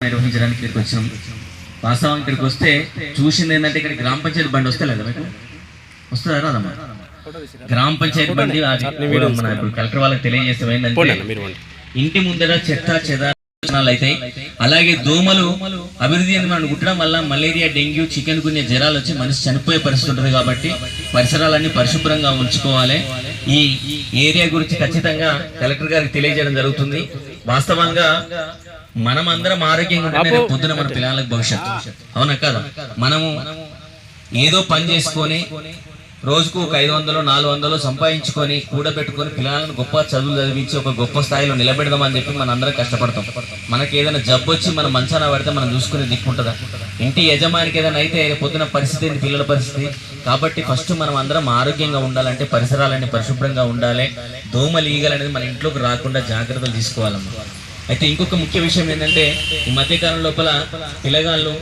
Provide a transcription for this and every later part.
నిర్వహించడానికి ఇక్కడికి వచ్చినాం. వాస్తవం ఇక్కడికి వస్తే చూసింది ఏంటంటే ఇక్కడ గ్రామ పంచాయతీ బండి వస్తే లేదా మీకు వస్తుందా రాదమ్మా? గ్రామ పంచాయతీ బండి మన ఇప్పుడు కలెక్టర్ వాళ్ళకి తెలియజేస్తాం ఏంటంటే ఇంటి ముందర చెత్త చెదారాలు అవుతాయి. అలాగే దోమలు అభివృద్ధి మనం కుట్టడం వల్ల మలేరియా, డెంగ్యూ, చికెన్ గున్యా జ్వరాలు వచ్చి మనిషి చనిపోయే పరిస్థితి ఉంటుంది. కాబట్టి పరిసరాలన్నీ పరిశుభ్రంగా ఉంచుకోవాలి. ఈ ఏరియా గురించి ఖచ్చితంగా కలెక్టర్ గారికి తెలియజేయడం జరుగుతుంది. వాస్తవంగా మనం అందరం ఆరోగ్యంగా ఉంటే పొద్దున మన పిల్లలకు భవిష్యత్తు, అవునా కదా? మనము ఏదో పని చేసుకొని రోజుకు ఒక 500 400 సంపాదించుకొని కూడబెట్టుకొని పిల్లలను గొప్ప చదువులు చదివించి ఒక గొప్ప స్థాయిలో నిలబెడదామని చెప్పి మన అందరం కష్టపడతాం. మనకి ఏదైనా జబ్బు వచ్చి మనం మంచాన పడితే మనం చూసుకునే దిక్కుంటుందా? ఇంటి యజమానికి ఏదైనా అయితే పొద్దున పరిస్థితి ఏంటి, పిల్లల పరిస్థితి. కాబట్టి ఫస్ట్ మనం అందరం ఆరోగ్యంగా ఉండాలంటే పరిసరాలన్నీ పరిశుభ్రంగా ఉండాలి. దోమలు, ఈగలు అనేది మన ఇంట్లోకి రాకుండా జాగ్రత్తలు తీసుకోవాలమ్మా. అయితే ఇంకొక ముఖ్య విషయం ఏంటంటే ఈ మధ్యకాలం లోపల పిల్లగాళ్ళు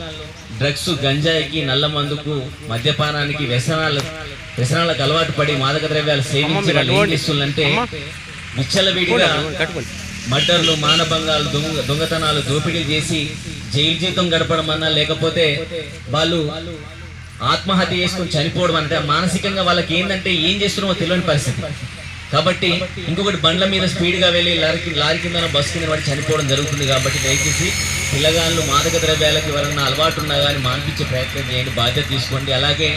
డ్రగ్స్, గంజాయికి, నల్ల మందుకు, మద్యపానానికి, వ్యసనాలకు అలవాటు పడి మాదక ద్రవ్యాలు సేవించి వాళ్ళు ఏం చేస్తుందంటే విచ్చలవిడిగా మర్డర్లు, మానభంగాలు, దొంగతనాలు, దోపిడీలు చేసి జైలు జీతం గడపడం అన్నా లేకపోతే వాళ్ళు ఆత్మహత్య చేసుకొని చనిపోవడం అంటే మానసికంగా వాళ్ళకి ఏంటంటే ఏం చేస్తున్నామో తెలియని పరిస్థితి. కాబట్టి ఇంకొకటి బండ్ల మీద స్పీడ్గా వెళ్ళి లారీ కింద బస్సు కింద పడి చనిపోవడం జరుగుతుంది. కాబట్టి దయచేసి పిల్లగాళ్ళు మాదక ద్రవ్యాలకు ఎవరన్నా అలవాటు ఉన్నా కానీ మాన్పించే ప్రయత్నం చేయండి, బాధ్యత తీసుకోండి. అలాగే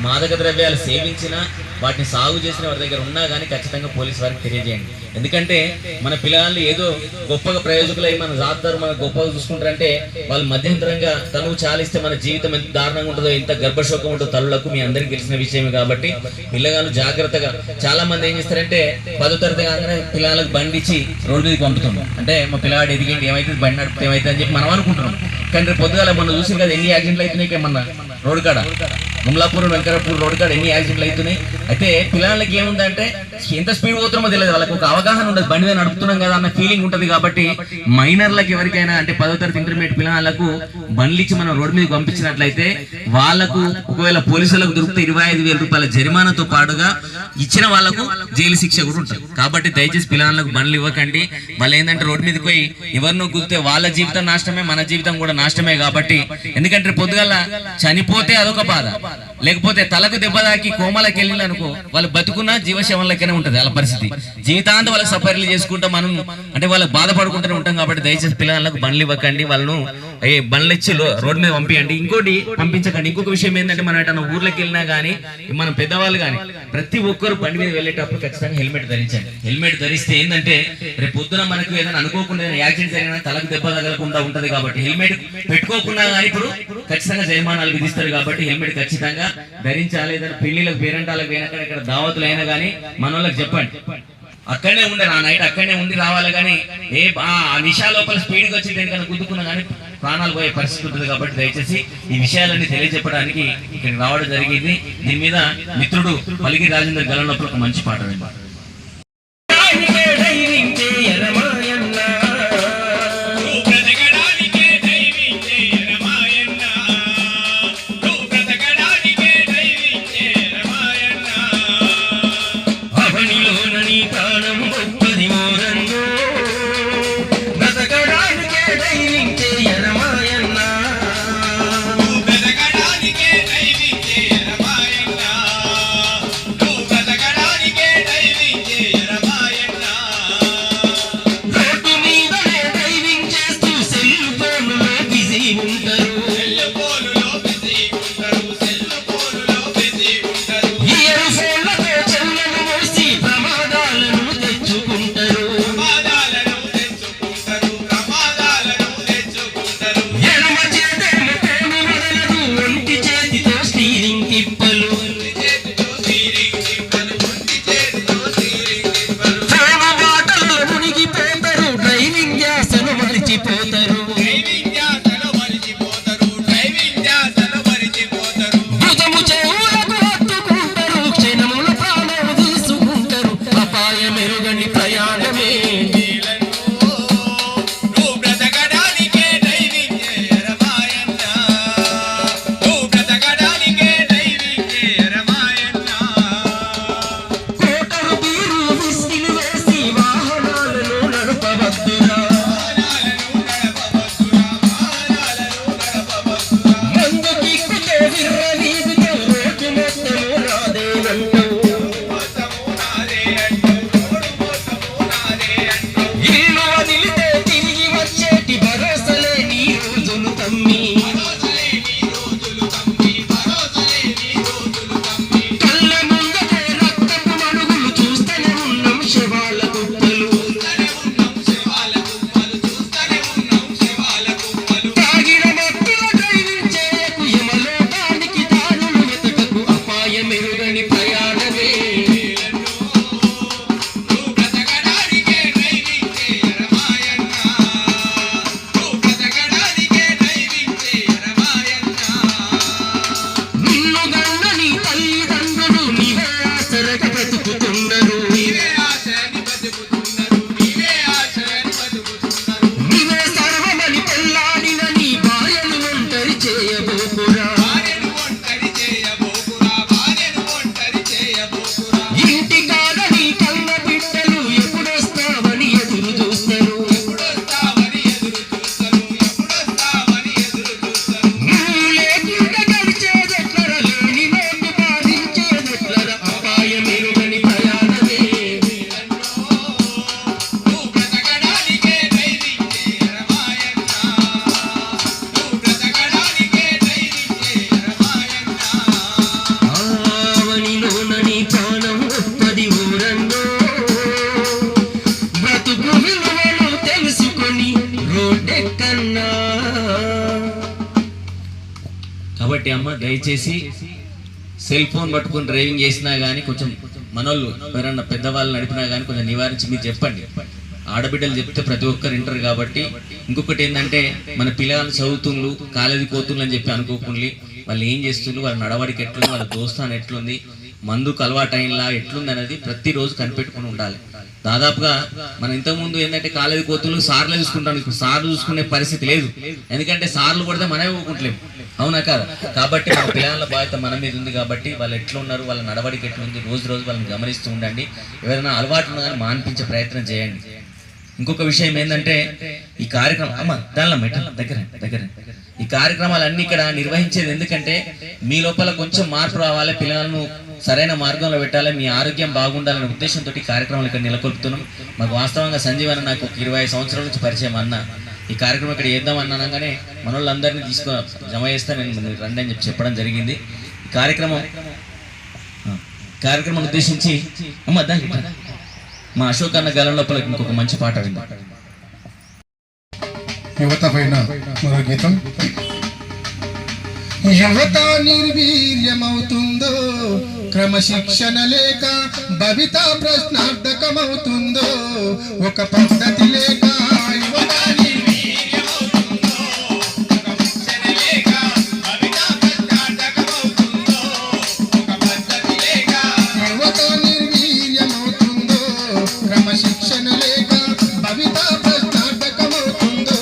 మాదక ద్రవ్యాలు సేవించినా వాటిని సాగు చేసిన వారి దగ్గర ఉన్నా కానీ ఖచ్చితంగా పోలీసు వారికి తెలియజేయండి. ఎందుకంటే మన పిల్లగాళ్ళు ఏదో గొప్పగా ప్రయోజకులై మన జాతర మన గొప్పగా చూసుకుంటారంటే వాళ్ళు మధ్యంతరంగా తనువు చాలిస్తే మన జీవితం ఎంత దారుణంగా ఉంటుందో, ఎంత గర్భశోకం ఉంటుందో తల్లులకు మీ అందరికీ తెలిసిన విషయమే. కాబట్టి పిల్లగాళ్ళు జాగ్రత్తగా, చాలా మంది ఏం చేస్తారంటే 10వ తరగతి కాగానే పిల్లలకు బండి ఇచ్చి రోడ్డు మీదకి పంపుతున్నాం. అంటే మా పిల్లవాడు ఎదిగేంటి, ఏమైతే బండి నడిపితే ఏమైతే అని చెప్పి మనం అనుకుంటున్నాం. కానీ రేపు పొద్దుగాల మొన్న చూసి కదా ఎన్ని యాక్సిడెంట్లు అవుతున్నాయి ఏమన్నా రోడ్డు కాడ, గుమ్లాపూర్, వెంకటాపూర్ రోడ్డు కాడ ఎన్ని యాక్సిడెంట్లు అవుతున్నాయి. అయితే పిల్లలకి ఏముందంటే ఎంత స్పీడ్ పోతున్నామో తెలియదు, వాళ్ళకి ఒక అవగాహన ఉండదు, బండి మీద నడుపుతున్నాం కదా అన్న ఫీలింగ్ ఉంటుంది. కాబట్టి మైనర్లకు ఎవరికైనా అంటే 10వ తరగతి ఇంటర్మీడియట్ పిల్లలకు బండ్లు ఇచ్చి మనం రోడ్డు మీద పంపించినట్లయితే వాళ్ళకు ఒకవేళ పోలీసులకు దొరికితే 25,000 రూపాయల జరిమానాతో పాటుగా ఇచ్చిన వాళ్ళకు జైలు శిక్ష కూడా ఉంటుంది. కాబట్టి దయచేసి పిల్లలకు బండ్లు ఇవ్వకండి. వాళ్ళు ఏంటంటే రోడ్డు మీదకి పోయి ఎవరినో గుర్తే వాళ్ళ జీవితం నాశనమే, మన జీవితం కూడా నాశనమే. కాబట్టి ఎందుకంటే పొద్దుగల చనిపోతే అదొక బాధ, లేకపోతే తలకు దెబ్బ తాకి కోమలకి వెళ్ళిన అనుకో వాళ్ళు బతుకున్నా జీవశవంలకనే ఉంటుంది వాళ్ళ పరిస్థితి. జీవితాంతం వాళ్ళకి సఫర్లు చేసుకుంటా మనం అంటే వాళ్ళకి బాధపడుకుంటూనే ఉంటాం. కాబట్టి దయచేసి పిల్లలకు బండ్లు ఇవ్వకండి, వాళ్ళను బండ్లు ఇచ్చి రోడ్డు మీద పంపించండి. ఇంకోటి పంపించకండి. ఇంకొక విషయం ఏంటంటే మనం ఎటన్నా ఊర్లోకి వెళ్ళినా కానీ మనం పెద్దవాళ్ళు కానీ ప్రతి ఒక్కరు బండి మీద వెళ్ళేటప్పుడు ఖచ్చితంగా హెల్మెట్ ధరించండి. హెల్మెట్ ధరిస్తే ఏంటంటే రేపు పొద్దున మనకు ఏదైనా అనుకోకుండా యాక్సిడెంట్ జరిగినా తలకు దెబ్బ తగలకుండా ఉంటది. కాబట్టి హెల్మెట్ పెట్టుకోకుండా కానీ ఇప్పుడు ఖచ్చితంగా జరిమానాలు విధిస్తారు. కాబట్టి హెల్మెట్ ఖచ్చితంగా ధరించాలి. ఏదైనా పెళ్లిలకు, పేరెంటాలకు పోయినాక ఇక్కడ దావతులు అయినా కానీ మన వాళ్ళకి చెప్పండి, అక్కడనే ఉండే ఆ నైట్ అక్కడనే ఉండి రావాలి. కానీ ఆ నిశా లోపల స్పీడ్గా వచ్చి దేనికన్నా గుద్దుకున్నా కానీ ప్రాణాలు పోయే పరిస్థితి ఉంటుంది. కాబట్టి దయచేసి ఈ విషయాలన్నీ తెలియజెప్పడానికి ఇక్కడికి రావడం జరిగింది. దీని మీద మిత్రుడు మలిగి రాజేంద్ర గల లోపల ఒక మంచి పాట వింటారు. కాబట్టి అమ్మ దయచేసి సెల్ ఫోన్ పట్టుకొని డ్రైవింగ్ చేసినా కానీ కొంచెం మనోళ్ళు ఎవరన్నా పెద్దవాళ్ళు నడిపినా కానీ కొంచెం నివారించి మీరు చెప్పండి. ఆడబిడ్డలు చెప్తే ప్రతి ఒక్కరు వింటారు కాబట్టి. ఇంకొకటి ఏంటంటే మన పిల్లలు చదువుతుండ్రు కాలేజీ కోతుండ్రు అని చెప్పి అనుకోకుండా వాళ్ళు ఏం చేస్తుండ్రు, వాళ్ళ నడవడికి ఎట్లుంది, వాళ్ళ దోస్తాను ఎట్లుంది, మందుకు అలవాటు అయినలా ఎట్లుంది అనేది ప్రతిరోజు కనిపెట్టుకుని ఉండాలి. దాదాపుగా మనం ఇంతకుముందు ఏంటంటే కాలేజీ కోతులు సార్లు చూసుకుంటాం, ఇప్పుడు సార్లు చూసుకునే పరిస్థితి లేదు. ఎందుకంటే సార్లు కొడితే మనమే ఊకుంటలేము, అవునా కాదు? కాబట్టి మన పిల్లల బాధ్యత మన మీద ఉంది కాబట్టి వాళ్ళు ఎట్లున్నారు, వాళ్ళ నడవడికి ఎట్లుంది రోజు రోజు వాళ్ళని గమనిస్తూ ఉండండి. ఎవరైనా అలవాటు ఉన్నా కానీ మాన్పించే ప్రయత్నం చేయండి. ఇంకొక విషయం ఏంటంటే ఈ కార్యక్రమం అమ్మ దానిలో మెటల్ దగ్గర ఈ కార్యక్రమాలన్నీ ఇక్కడ నిర్వహించేది ఎందుకంటే మీ లోపల కొంచెం మార్పు రావాలి, పిల్లలను సరైన మార్గంలో పెట్టాలి, మీ ఆరోగ్యం బాగుండాలనే ఉద్దేశంతో ఈ కార్యక్రమాలు ఇక్కడ నెలకొల్పుతున్నాం. మాకు వాస్తవంగా సంజీవ్ అన్న నాకు 25 సంవత్సరాల నుంచి పరిచయం అన్న. ఈ కార్యక్రమం ఇక్కడ చేద్దాం అన్నాగానే మన వాళ్ళందరినీ జమ చేస్తే నేను రండి అని చెప్పడం జరిగింది. ఈ కార్యక్రమం ఉద్దేశించి అమ్మ దానికి మా అశోక్ అన్న గలం లోపల ఇంకొక మంచి పాట విందాం. యువత పైన మరో గీతం. యువత నిర్వీర్యమవుతుందో, క్రమశిక్షణ లేక భవిత ప్రశ్నార్థకమవుతుందో, ఒక పద్ధతి లేక యువత నిర్వీర్యమవుతుందో, క్రమశిక్షణ లేక భవిత ప్రశ్నార్థకమవుతుందో, ఒక పద్ధతి లేక యువత నిర్వీర్యమవుతుందో, క్రమశిక్షణ లేక భవిత ప్రశ్నార్థకమవుతుందో,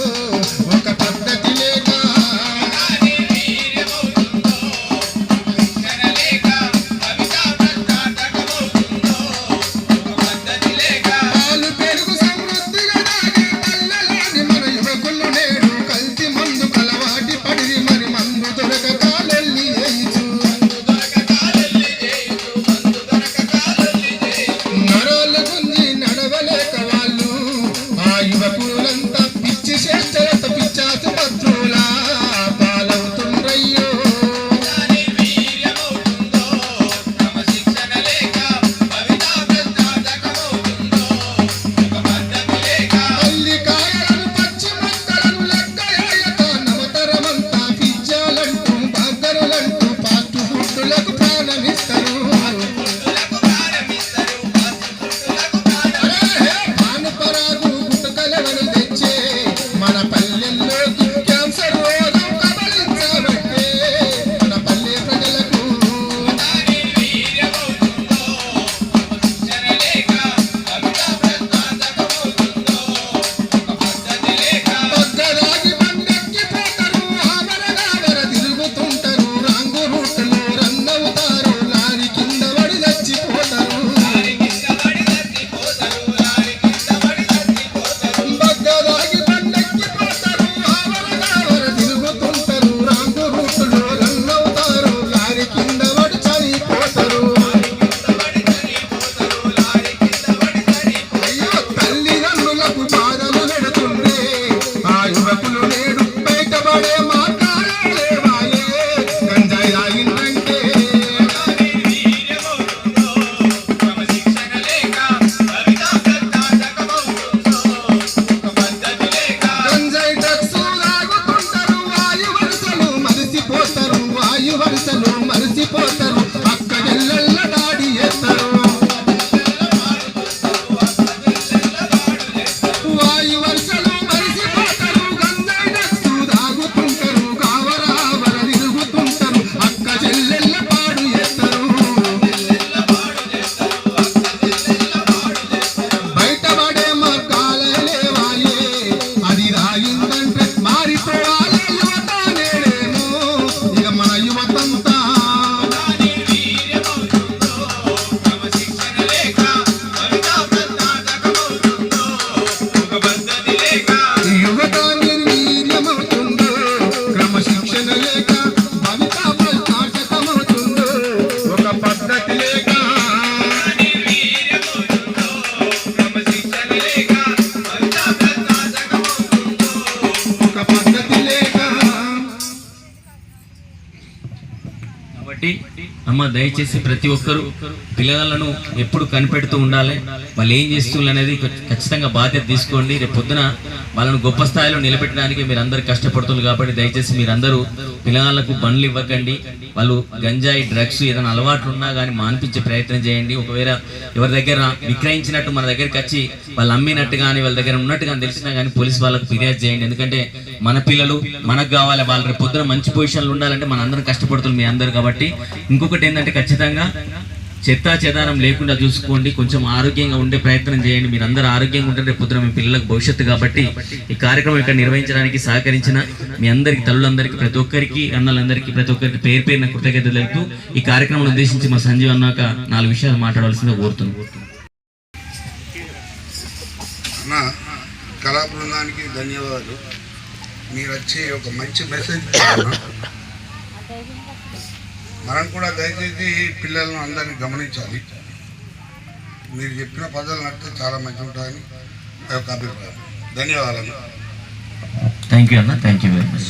ఒక పద్ధతి లేక పాలు పెరుగు సమృద్ధిగా తాగే పల్లెలోని మన యువకులు నేడు కల్తీ మందు కలవాటి పడిరి మరి మందు దొరకక లొల్లి చేయుచు. నరాల గుంజి నడవలేక వాళ్ళు ఆ యువకులంతా పిచ్చి చేష్టలత పిచ్చాసు పత్రులా పాలవుతుండ్రయ్యో. పల్లికాయలను పచ్చి మొక్కలను లెక్కలేయక నవతరమంతా పిజ్జాలంటూ బర్గరులంటూ ఫాస్ట్ ఫుడ్లకు ప్రాణమిస్తారు. పానుపరాగు గుట్టకలవలు తెచ్చే మన పల్లెల్లోకి క్యాన్సర్ రోగం కబలించబట్టే మన పల్లె ప్రజలకు పగ్గరాగి బండెక్కిపోతారు, ఆవరగావర తిరుగుతుంటారు, రాంగు రూట్లో రన్నవుతారు, లారీ కింద పడి చచ్చిపోతారు. బగ్గరాగి బండెక్కిపోతారు, ఆవరగావర తిరుగుతుంటారు, రాంగు రూట్లో రన్నవుతారు, లారీ కింద పడి చనిపోతారు. అయ్యో తల్లిదండ్రులకు బాధలు పెడుతుంటే ఆ యువకులు నేడు బయటపడే మార్గాలే లేవాయే. గంజాయి తాగిందంటే గంజాయి డ్రగ్స్ తాగుతుంటారు, వాయు వరుసలు మరిసిపోతారు, వాయు వరుసలు మరిసిపోతారు, అక్క చెల్లెళ్ళ దాడి చేస్తారు. వాయు వరుసలు మరిసిపోతారు, గంజాయి డ్రగ్స్ తాగుతుంటారు, కావరావర తిరుగుతుంటారు, అక్క చెల్లెళ్ళ పాడు చేస్తారు. బయటపడే మార్గాలే లేవాయే, అది రాయిందంటే మారిపోవాలి యువత నేడేమో. ఇక మన యువతంతా యువత నిర్వీర్యమవుతుందో, క్రమశిక్షణ లేక భవిత ప్రశ్నార్థకమవుతుందో, ఒక పద్ధతి లేక ఒక పద్ధతి లేక కాబట్టి అమ్మ దయచేసి ప్రతి ఒక్కరూ పిల్లలను ఎప్పుడు కనిపెడుతూ ఉండాలి. వాళ్ళు ఏం చేస్తున్నారు అనేది ఖచ్చితంగా బాధ్యత తీసుకోండి. రేపు పొద్దున వాళ్ళను గొప్ప స్థాయిలో నిలబెట్టడానికి మీరు అందరు కష్టపడుతున్నారు. కాబట్టి దయచేసి మీరందరూ పిల్లలకు బండ్లు ఇవ్వకండి. వాళ్ళు గంజాయి డ్రగ్స్ ఏదైనా అలవాట్లు ఉన్నా కానీ మాన్పించే ప్రయత్నం చేయండి. ఒకవేళ ఎవరి దగ్గర విక్రయించినట్టు మన దగ్గరికి వచ్చి వాళ్ళు అమ్మినట్టు కానీ వాళ్ళ దగ్గర ఉన్నట్టు కానీ తెలిసినా కానీ పోలీసు వాళ్ళకు ఫిర్యాదు చేయండి. ఎందుకంటే మన పిల్లలు మనకు కావాలి. వాళ్ళు రేపు పొద్దున మంచి పొజిషన్లో ఉండాలంటే మన అందరం కష్టపడుతుంది మీ అందరు. కాబట్టి ఇంకొకటి ఏంటంటే ఖచ్చితంగా చెత్తా చెదారం లేకుండా చూసుకోండి. కొంచెం ఆరోగ్యంగా ఉండే ప్రయత్నం చేయండి. మీరు అందరూ ఆరోగ్యంగా ఉంటే రేపు పొద్దున మీ పిల్లలకు భవిష్యత్తు. కాబట్టి ఈ కార్యక్రమం ఇక్కడ నిర్వహించడానికి సహకరించిన మీ అందరికి, తల్లులందరికీ, ప్రతి ఒక్కరికి, అన్నలందరికీ, ప్రతి ఒక్కరికి పేరు పేరున కృతజ్ఞతలు తెలుపుతూ ఈ కార్యక్రమం ఉద్దేశించి మా సంజీవ్ అన్నాక 4 విషయాలు మాట్లాడవలసిందిగా కోరుతున్నాను. కళా బృందానికి ధన్యవాదాలు. మీరు వచ్చి ఒక మంచి మెసేజ్ మనం కూడా దయచేసి పిల్లలను అందరినీ గమనించాలి. మీరు చెప్పిన పదాలు నడితే చాలా మంచి ఉంటాయని ఒక అభిప్రాయం. ధన్యవాదాలు. థ్యాంక్ యూ అన్న. Thank you very much.